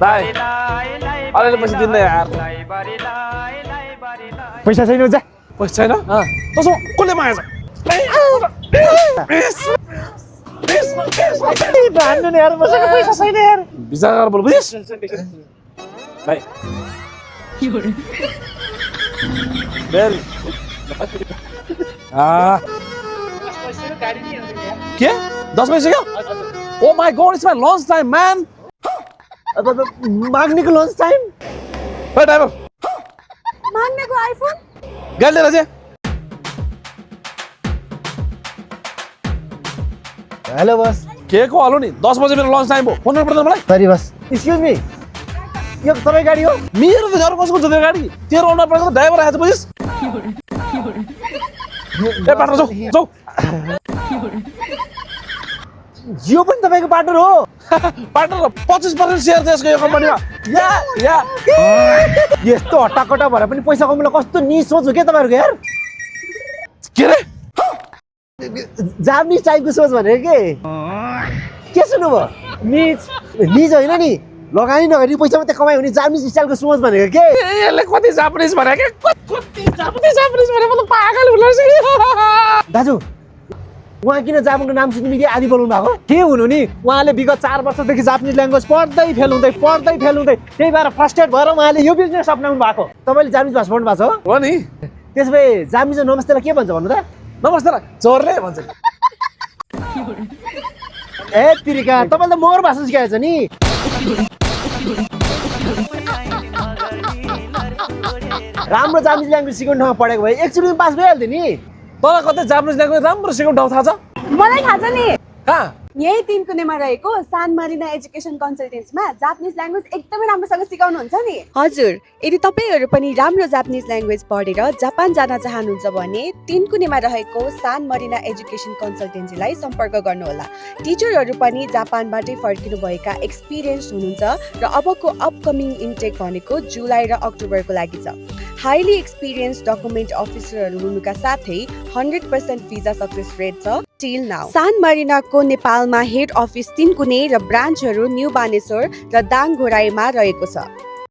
भाइ अलिअलि पैसा दिनु यार पैसा छैन जा पैसा छैन तसो कसले मागेछ भन्नु नि यार मसँग पैसा छैन यार विचार गरेर बोल बुझिस भाइ बेल के 10 पैसा क्या oh my god it's my lunch time man माग्नेको लन्च टाइम हे ड्राइभर माग्नेको आइफोन गाडी लिएर चाहिँ हेलो बस के को हलो नि 10 बजे मेरो लन्च टाइम हो फोन गर्नु पर्दैन मलाई सरी बस एक्सक्युज मी यो तपाईँ गाडी हो मेरो त अरू कसको छ त्यो गाडी तेरो ओनर परेको ड्राइभर आएछ बुझिस ए पार्टनर जाऊ जाऊ जियो पनि तपाईँको पार्टनर हो पार्टनर 25% शेयर छ यसको यो कम्पनीमा या यस्तो हट्टाकट्टा भएर पनि पैसा कमाउन कस्तो नि सोच हो क्या तपाईँहरूको यार के रे जापानिज टाइपको सोच भनेको के सुन्नुभयो निज होइन नि लगानी नगरी पैसा मात्रै कमायो भने जापानिज स्टाइलको सोच भनेको के यसले कति जापानिज भने के कति जापानिज भने म त पागल हुन दाजु उहाँ किन जापानको नाम सुन्ने बित्तिकै आदि बोल्नु भएको के हुनु नि उहाँले विगत 4 वर्षदेखि जापानिज ल्याङ्ग्वेज पढ्दै फेल हुँदै त्यही भएर फ्रस्ट्रेट भएर उहाँले यो बिजनेस अप्नाउनु भएको तपाईँले जापानिज भाषा पढ्नु भएको छ हो नि त्यसो भए जापानिज नमस्तेलाई के भन्छ भन्नु त नमस्ते चोरले भन्छ ए तिरिका तपाईँले त मगर भाषा सिकाएछ नि राम्रो जापानिज ल्याङ्ग्वेज सिकाउने ठाउँमा पढेको भए एकचोटि पास भइहाल्थ्यो नि तर कतै जापानिज ल्याङ्ग्वेज राम्रो सिकाउने ठाउँ थाहा छ मलाई थाहा छ नि कहाँ यही 3 कुनेमा रहेको सान मारिना एजुकेसन कन्सल्टेन्सीमा जापानिज ल्याङ्ग्वेज एकदमै राम्रोसँग सिकाउनुहुन्छ नि हजुर यदि तपाईहरु पनि राम्रो जापानिज ल्याङ्ग्वेज पढेर जापान जान चाहनुहुन्छ भने 3 कुनेमा रहेको सान मारिना एजुकेसन कन्सल्टेन्सीलाई सम्पर्क गर्नुहोला टिचरहरु पनि जापानबाटै फर्किनु भएका एक्सपिरियन्स हुनुहुन्छ र अबको अपकमिङ इन्टेक भनेको जुलाई र अक्टोबरको लागि छ हाईली एक्सपिरियन्स डकुमेन्ट अफिसरहरु हुनुका साथै 100% भिजा सक्सेस रेट छ टिल नाउ सान मारिनाको नेपालमा हेड अफिस 3 कुने र ब्रान्चहरु न्यू बानेश्वर र दाङघोराईमा रहेको छ